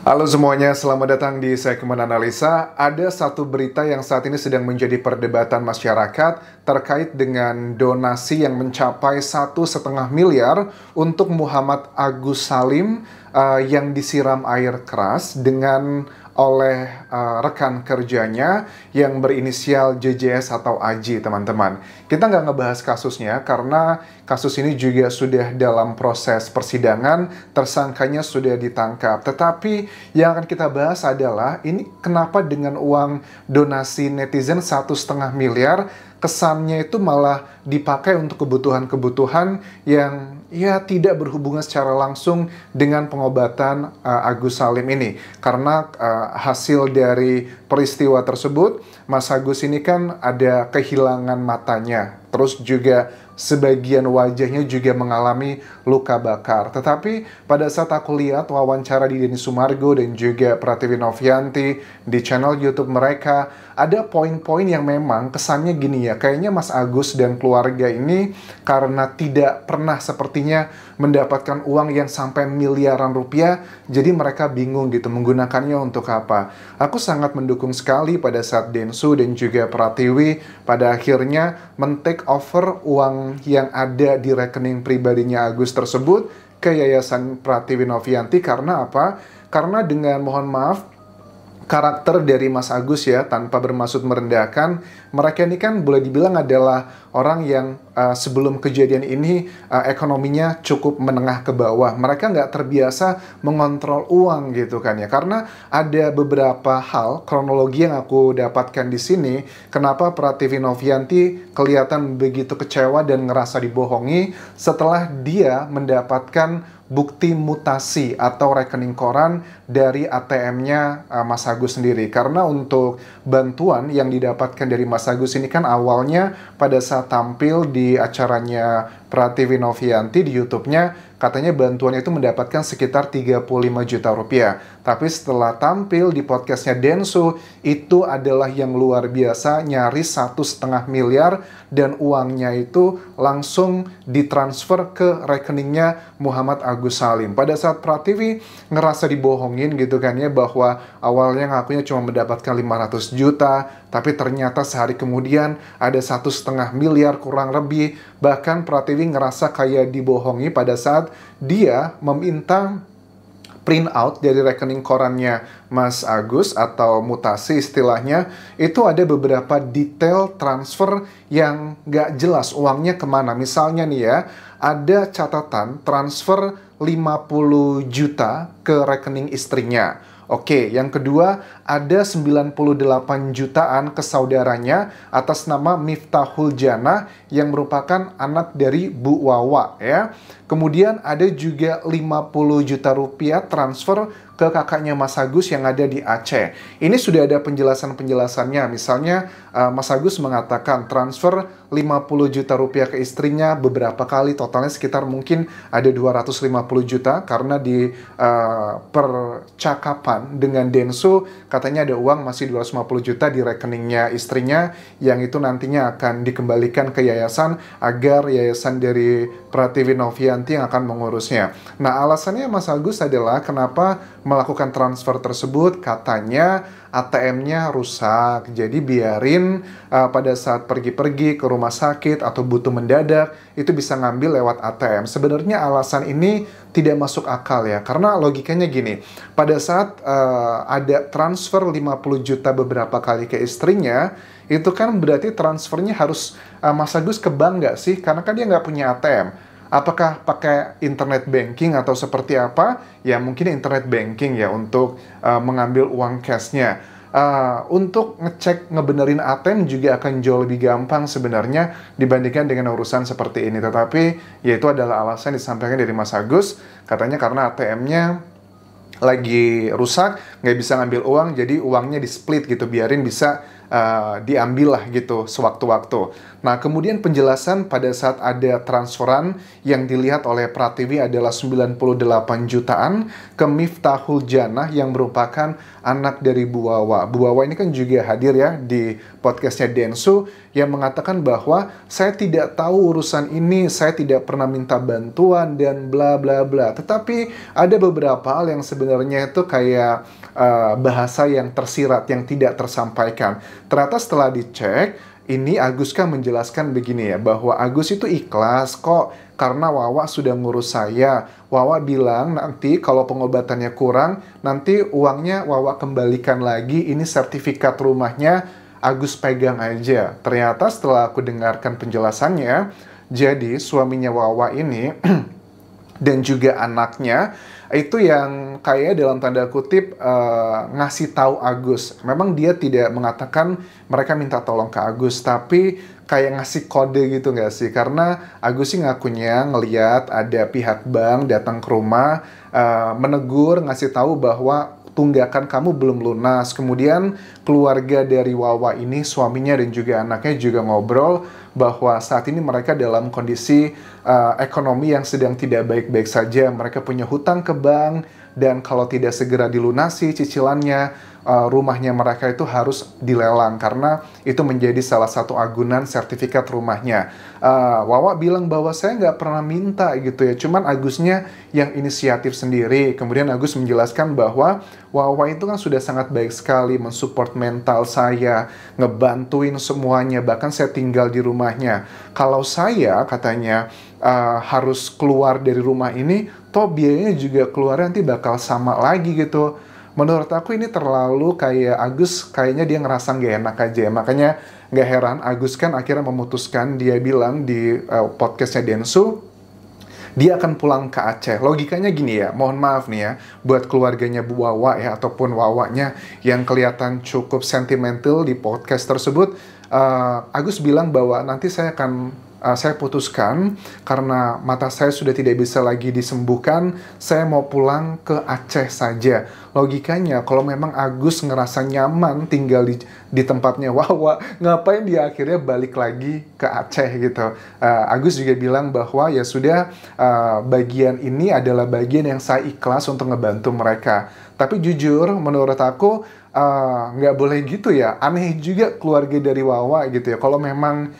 Halo semuanya, selamat datang di Segmen Analisa. Ada satu berita yang saat ini sedang menjadi perdebatan masyarakat terkait dengan donasi yang mencapai 1,5 miliar untuk Muhammad Agus Salim yang disiram air keras oleh rekan kerjanya yang berinisial JJS atau Aji, teman-teman. Kita nggak ngebahas kasusnya karena kasus ini juga sudah dalam proses persidangan, tersangkanya sudah ditangkap. Tetapi yang akan kita bahas adalah ini kenapa dengan uang donasi netizen 1,5 miliar kesannya itu malah dipakai untuk kebutuhan-kebutuhan yang tidak berhubungan secara langsung dengan pengobatan Agus Salim ini. Karena hasil dari peristiwa tersebut, Mas Agus ini kan ada kehilangan matanya. Terus juga sebagian wajahnya juga mengalami luka bakar. Tetapi pada saat aku lihat wawancara di Denny Sumargo dan juga Pratiwi Novianti di channel YouTube mereka, ada poin-poin yang memang kesannya gini ya, kayaknya Mas Agus dan keluarga ini karena tidak pernah sepertinya mendapatkan uang yang sampai miliaran rupiah, jadi mereka bingung gitu menggunakannya untuk apa. Aku sangat mendukung sekali pada saat Densu dan juga Pratiwi pada akhirnya men-take over uang yang ada di rekening pribadinya Agus tersebut ke Yayasan Pratiwi Novianti. Karena apa? Karena dengan, mohon maaf, karakter dari Mas Agus ya, tanpa bermaksud merendahkan, mereka ini kan boleh dibilang adalah orang yang sebelum kejadian ini ekonominya cukup menengah ke bawah. Mereka nggak terbiasa mengontrol uang gitu kan ya. Karena ada beberapa hal kronologi yang aku dapatkan di sini, kenapa Pratiwi Novianti kelihatan begitu kecewa dan ngerasa dibohongi setelah dia mendapatkan bukti mutasi atau rekening koran dari ATM-nya Mas Agus sendiri. Karena untuk bantuan yang didapatkan dari Mas Agus ini kan awalnya pada saat tampil di acaranya Pratiwi Novianti di YouTube-nya, katanya bantuan itu mendapatkan sekitar 35 juta rupiah. Tapi setelah tampil di podcastnya Densu, itu adalah yang luar biasa, nyaris 1,5 miliar, dan uangnya itu langsung ditransfer ke rekeningnya Muhammad Agus Salim. Pada saat Pratiwi ngerasa dibohongin gitu kan ya, bahwa awalnya ngakunya cuma mendapatkan 500 juta, tapi ternyata sehari kemudian ada 1,5 miliar kurang lebih. Bahkan Pratiwi ngerasa kayak dibohongi pada saat dia meminta print out dari rekening korannya Mas Agus atau mutasi istilahnya. Itu ada beberapa detail transfer yang nggak jelas uangnya kemana. Misalnya nih ya, ada catatan transfer 50 juta ke rekening istrinya. Oke, yang kedua ada 98 jutaan ke saudaranya atas nama Miftahul Jannah yang merupakan anak dari Bu Wawa ya. Kemudian ada juga 50 juta rupiah transfer ke kakaknya Mas Agus yang ada di Aceh. Ini sudah ada penjelasan-penjelasannya. Misalnya Mas Agus mengatakan transfer 50 juta rupiah ke istrinya beberapa kali, totalnya sekitar mungkin ada 250 juta karena di percakapan dengan Densu katanya ada uang masih 250 juta di rekeningnya istrinya yang itu nantinya akan dikembalikan ke yayasan agar yayasan dari Pratiwi Novianti yang akan mengurusnya. Nah, alasannya Mas Agus adalah kenapa melakukan transfer tersebut, katanya ATM-nya rusak, jadi biarin pada saat pergi-pergi ke rumah sakit atau butuh mendadak, itu bisa ngambil lewat ATM. Sebenarnya alasan ini tidak masuk akal ya, karena logikanya gini, pada saat ada transfer 50 juta beberapa kali ke istrinya, itu kan berarti transfernya harus Mas Agus ke bank nggak sih? Karena kan dia nggak punya ATM. Apakah pakai internet banking atau seperti apa? Ya mungkin internet banking ya untuk mengambil uang cashnya. Untuk ngecek ngebenerin ATM juga akan jauh lebih gampang sebenarnya dibandingkan dengan urusan seperti ini. Tetapi ya itu adalah alasan disampaikan dari Mas Agus. Katanya karena ATM-nya lagi rusak, nggak bisa ngambil uang, jadi uangnya di split gitu, biarin bisa diambil lah gitu sewaktu-waktu. Nah, kemudian penjelasan pada saat ada transferan yang dilihat oleh Pratiwi adalah 98 jutaan ke Miftahul Jannah yang merupakan anak dari Bu Wawa. Bu Wawa ini kan juga hadir ya di podcastnya Densu yang mengatakan bahwa saya tidak tahu urusan ini, saya tidak pernah minta bantuan dan bla bla bla. Tetapi ada beberapa hal yang sebenarnya itu kayak bahasa yang tersirat, yang tidak tersampaikan. Ternyata setelah dicek, ini Aguska menjelaskan begini ya, bahwa Agus itu ikhlas kok karena Wawa sudah ngurus saya. Wawa bilang nanti kalau pengobatannya kurang, nanti uangnya Wawa kembalikan lagi, ini sertifikat rumahnya Agus pegang aja. Ternyata setelah aku dengarkan penjelasannya, jadi suaminya Wawa ini dan juga anaknya itu yang kayak dalam tanda kutip ngasih tahu Agus. Memang dia tidak mengatakan mereka minta tolong ke Agus, tapi kayak ngasih kode gitu nggak sih? Karena Agus sih ngakunya ngeliat ada pihak bank datang ke rumah, menegur, ngasih tahu bahwa tunggakan kamu belum lunas. Kemudian keluarga dari Wawa ini, suaminya dan juga anaknya juga ngobrol bahwa saat ini mereka dalam kondisi ekonomi yang sedang tidak baik-baik saja. Mereka punya hutang ke bank dan kalau tidak segera dilunasi cicilannya, rumahnya mereka itu harus dilelang karena itu menjadi salah satu agunan sertifikat rumahnya. Wawa bilang bahwa saya nggak pernah minta gitu ya, cuman Agusnya yang inisiatif sendiri. Kemudian Agus menjelaskan bahwa Wawa itu kan sudah sangat baik sekali mensupport mental saya, ngebantuin semuanya, bahkan saya tinggal di rumahnya. Kalau saya katanya harus keluar dari rumah ini, toh biayanya juga keluar nanti bakal sama lagi gitu. Menurut aku ini terlalu kayak Agus kayaknya dia ngerasa nggak enak aja ya. Makanya nggak heran Agus kan akhirnya memutuskan, dia bilang di podcastnya Densu, dia akan pulang ke Aceh. Logikanya gini ya, mohon maaf nih ya, buat keluarganya Bu Wawa ya, ataupun Wawanya yang kelihatan cukup sentimental di podcast tersebut, Agus bilang bahwa nanti saya putuskan karena mata saya sudah tidak bisa lagi disembuhkan, saya mau pulang ke Aceh saja. Logikanya kalau memang Agus ngerasa nyaman tinggal di tempatnya Wawa, ngapain dia akhirnya balik lagi ke Aceh gitu. Agus juga bilang bahwa ya sudah, bagian ini adalah bagian yang saya ikhlas untuk ngebantu mereka. Tapi jujur menurut aku nggak boleh gitu ya, aneh juga keluarga dari Wawa gitu ya. Kalau memang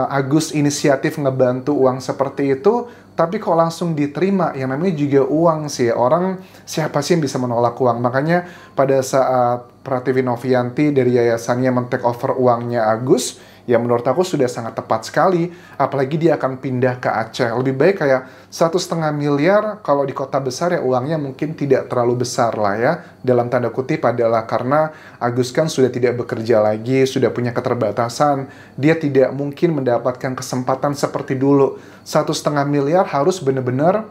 Agus inisiatif ngebantu uang seperti itu, tapi kok langsung diterima, yang namanya juga uang sih. Orang siapa sih yang bisa menolak uang? Makanya pada saat Pratiwi Novianti dari yayasannya men-take over uangnya Agus, ya menurut aku sudah sangat tepat sekali. Apalagi dia akan pindah ke Aceh. Lebih baik kayak 1,5 miliar, kalau di kota besar ya uangnya mungkin tidak terlalu besar lah ya. Dalam tanda kutip adalah karena Agus kan sudah tidak bekerja lagi, sudah punya keterbatasan. Dia tidak mungkin mendapatkan kesempatan seperti dulu. 1,5 miliar harus benar-benar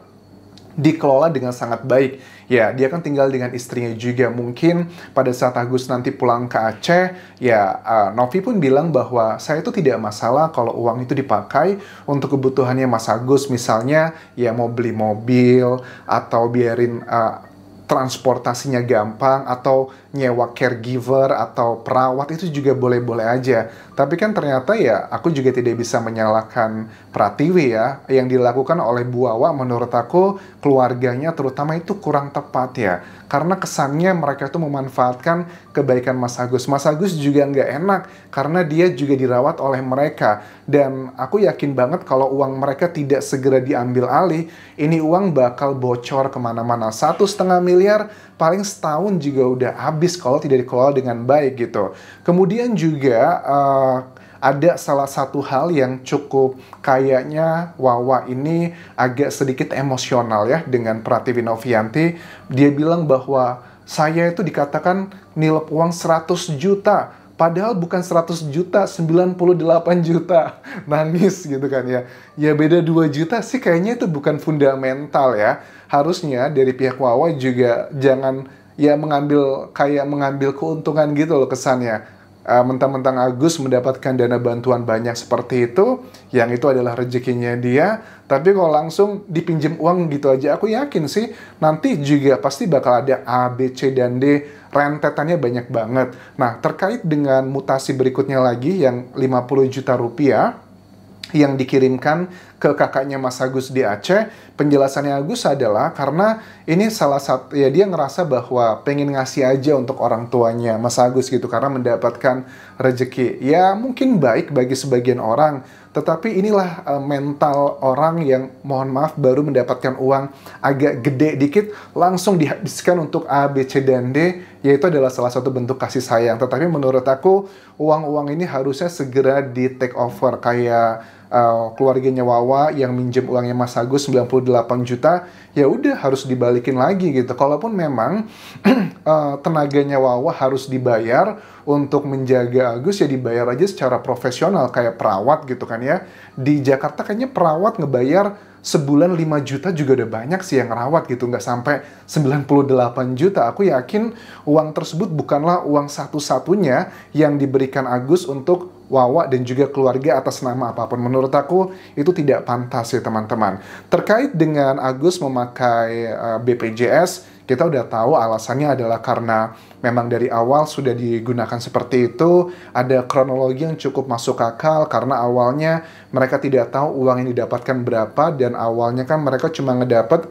dikelola dengan sangat baik. Ya, dia kan tinggal dengan istrinya juga. Mungkin pada saat Agus nanti pulang ke Aceh, ya Novi pun bilang bahwa saya itu tidak masalah kalau uang itu dipakai untuk kebutuhannya Mas Agus. Misalnya, ya mau beli mobil, atau biarin transportasinya gampang, atau nyewa caregiver atau perawat, itu juga boleh-boleh aja. Tapi kan ternyata ya aku juga tidak bisa menyalahkan Pratiwi ya. Yang dilakukan oleh Bu Wawa menurut aku, keluarganya terutama itu kurang tepat ya. Karena kesannya mereka itu memanfaatkan kebaikan Mas Agus. Mas Agus juga nggak enak karena dia juga dirawat oleh mereka. Dan aku yakin banget kalau uang mereka tidak segera diambil alih, ini uang bakal bocor kemana-mana. 1,5 miliar paling setahun juga udah habis kalau tidak dikelola dengan baik gitu. Kemudian juga ada salah satu hal yang cukup kayaknya Wawa ini agak sedikit emosional ya dengan Pratiwi Novianti. Dia bilang bahwa saya itu dikatakan nilep uang 100 juta. Padahal bukan 100 juta, 98 juta. Nangis gitu kan ya. Ya beda 2 juta sih kayaknya itu bukan fundamental ya. Harusnya dari pihak Wawa juga jangan ya mengambil keuntungan gitu loh kesannya. mentang-mentang Agus mendapatkan dana bantuan banyak seperti itu, yang itu adalah rezekinya dia, tapi kalau langsung dipinjam uang gitu aja, aku yakin sih nanti juga pasti bakal ada A, B, C, dan D, rentetannya banyak banget. Nah, terkait dengan mutasi berikutnya lagi yang 50 juta rupiah, yang dikirimkan ke kakaknya Mas Agus di Aceh. Penjelasannya Agus adalah karena ini salah satu, ya dia ngerasa bahwa pengen ngasih aja untuk orang tuanya Mas Agus gitu, karena mendapatkan rezeki. Ya mungkin baik bagi sebagian orang, tetapi inilah mental orang yang mohon maaf baru mendapatkan uang agak gede dikit langsung dihabiskan untuk A, B, C, dan D, yaitu adalah salah satu bentuk kasih sayang. Tetapi menurut aku uang-uang ini harusnya segera di take over, kayak keluarganya Wawa yang minjem uangnya Mas Agus 98 juta, ya udah harus dibalikin lagi gitu. Kalaupun memang tenaganya Wawa harus dibayar untuk menjaga Agus, ya dibayar aja secara profesional kayak perawat gitu kan ya. Di Jakarta kayaknya perawat ngebayar sebulan 5 juta juga udah banyak sih yang ngerawat gitu, nggak sampai 98 juta. Aku yakin uang tersebut bukanlah uang satu-satunya yang diberikan Agus untuk Wawa dan juga keluarga atas nama apapun. Menurut aku itu tidak pantas ya teman-teman. Terkait dengan Agus memakai BPJS, kita udah tahu alasannya adalah karena memang dari awal sudah digunakan seperti itu. Ada kronologi yang cukup masuk akal karena awalnya mereka tidak tahu uang yang didapatkan berapa, dan awalnya kan mereka cuma ngedapat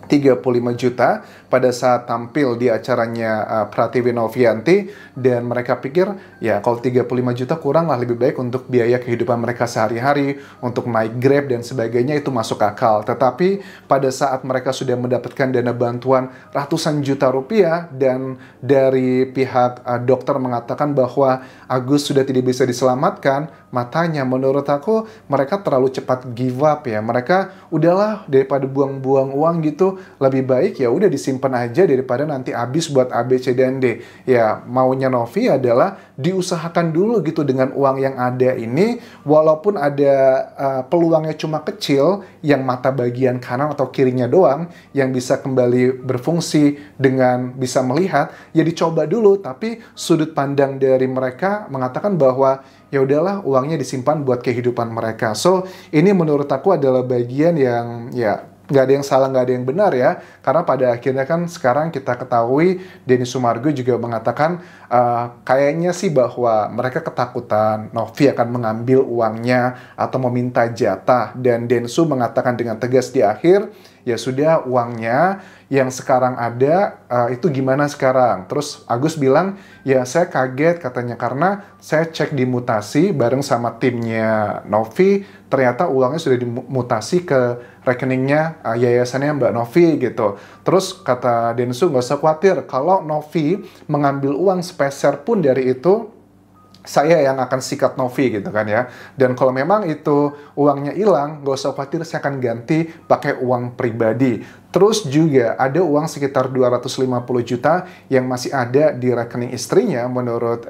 35 juta pada saat tampil di acaranya Pratiwi Novianti, dan mereka pikir ya kalau 35 juta kurang lah, lebih baik untuk biaya kehidupan mereka sehari-hari, untuk naik Grab dan sebagainya, itu masuk akal. Tetapi pada saat mereka sudah mendapatkan dana bantuan ratusan juta rupiah dan dari pihak dokter mengatakan bahwa Agus sudah tidak bisa diselamatkan, matanya menurut aku mereka terlalu cepat give up ya. Mereka udahlah, daripada buang-buang uang gitu, lebih baik ya udah disimpan aja daripada nanti habis buat A, B, C, dan D. Ya maunya Novi adalah diusahakan dulu gitu dengan uang yang ada ini, walaupun ada peluangnya cuma kecil, yang mata bagian kanan atau kirinya doang yang bisa kembali berfungsi dengan bisa melihat, ya dicoba dulu. Tapi sudut pandang dari mereka mengatakan bahwa ya udahlah, uangnya disimpan buat kehidupan mereka. So ini menurut aku adalah bagian yang ya nggak ada yang salah, nggak ada yang benar ya. Karena pada akhirnya kan sekarang kita ketahui Denny Sumargo juga mengatakan kayaknya sih bahwa mereka ketakutan Novi akan mengambil uangnya atau meminta jatah. Dan Densu mengatakan dengan tegas di akhir, ya sudah, uangnya yang sekarang ada itu gimana sekarang? Terus Agus bilang, ya saya kaget katanya karena saya cek di mutasi bareng sama timnya Novi, ternyata uangnya sudah dimutasi ke rekeningnya yayasannya Mbak Novi gitu. Terus kata Densu, nggak usah khawatir, kalau Novi mengambil uang sepeser pun dari itu, saya yang akan sikat Novi gitu kan ya. Dan kalau memang itu uangnya hilang, nggak usah khawatir, saya akan ganti pakai uang pribadi. Terus juga ada uang sekitar 250 juta yang masih ada di rekening istrinya menurut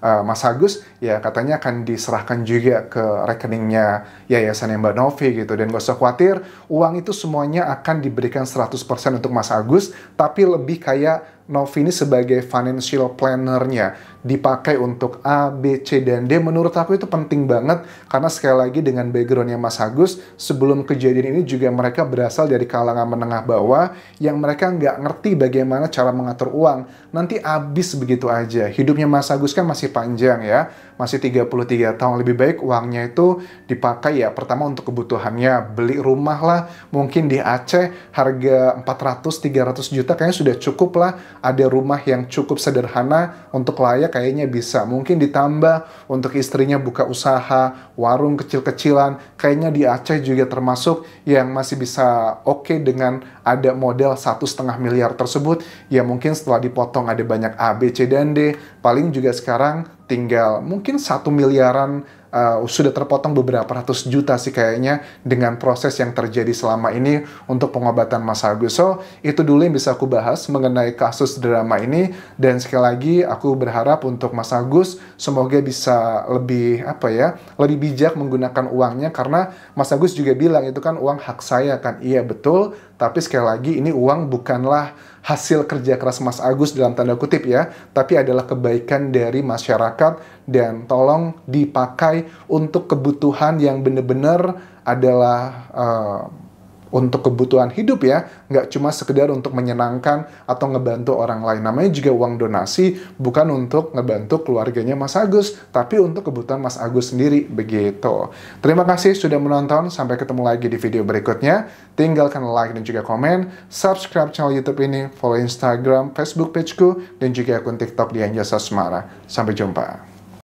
Mas Agus, ya katanya akan diserahkan juga ke rekeningnya yayasan Mbak Novi gitu. Dan gak usah khawatir, uang itu semuanya akan diberikan 100% untuk Mas Agus, tapi lebih kayak Novi ini sebagai financial planner-nya, dipakai untuk A, B, C, dan D. Menurut aku itu penting banget, karena sekali lagi dengan background-nya Mas Agus, sebelum kejadian ini juga mereka berasal dari kalangan menengah bawah, yang mereka nggak ngerti bagaimana cara mengatur uang. Nanti habis begitu aja. Hidupnya Mas Agus kan masih panjang ya, masih 33 tahun. Lebih baik uangnya itu dipakai ya, pertama untuk kebutuhannya, beli rumah lah, mungkin di Aceh harga 400-300 juta kayaknya sudah cukup lah. Ada rumah yang cukup sederhana untuk layak kayaknya bisa. Mungkin ditambah untuk istrinya buka usaha, warung kecil-kecilan, kayaknya di Aceh juga termasuk yang masih bisa oke dengan ada modal 1,5 miliar tersebut. Ya mungkin setelah dipotong ada banyak A, B, C, dan D, paling juga sekarang tinggal mungkin 1 miliaran sudah terpotong beberapa ratus juta sih kayaknya dengan proses yang terjadi selama ini untuk pengobatan Mas Agus. So, itu dulu yang bisa aku bahas mengenai kasus drama ini. Dan sekali lagi, aku berharap untuk Mas Agus, semoga bisa lebih, lebih bijak menggunakan uangnya. Karena Mas Agus juga bilang, itu kan uang hak saya kan. Iya, betul. Tapi sekali lagi, ini uang bukanlah hasil kerja keras Mas Agus dalam tanda kutip ya, tapi adalah kebaikan dari masyarakat dan tolong dipakai untuk kebutuhan yang benar-benar adalah untuk kebutuhan hidup ya, nggak cuma sekedar untuk menyenangkan atau ngebantu orang lain. Namanya juga uang donasi, bukan untuk ngebantu keluarganya Mas Agus, tapi untuk kebutuhan Mas Agus sendiri, begitu. Terima kasih sudah menonton, sampai ketemu lagi di video berikutnya. Tinggalkan like dan juga komen, subscribe channel YouTube ini, follow Instagram, Facebook pageku, dan juga akun TikTok di Anjasa Semara. Sampai jumpa.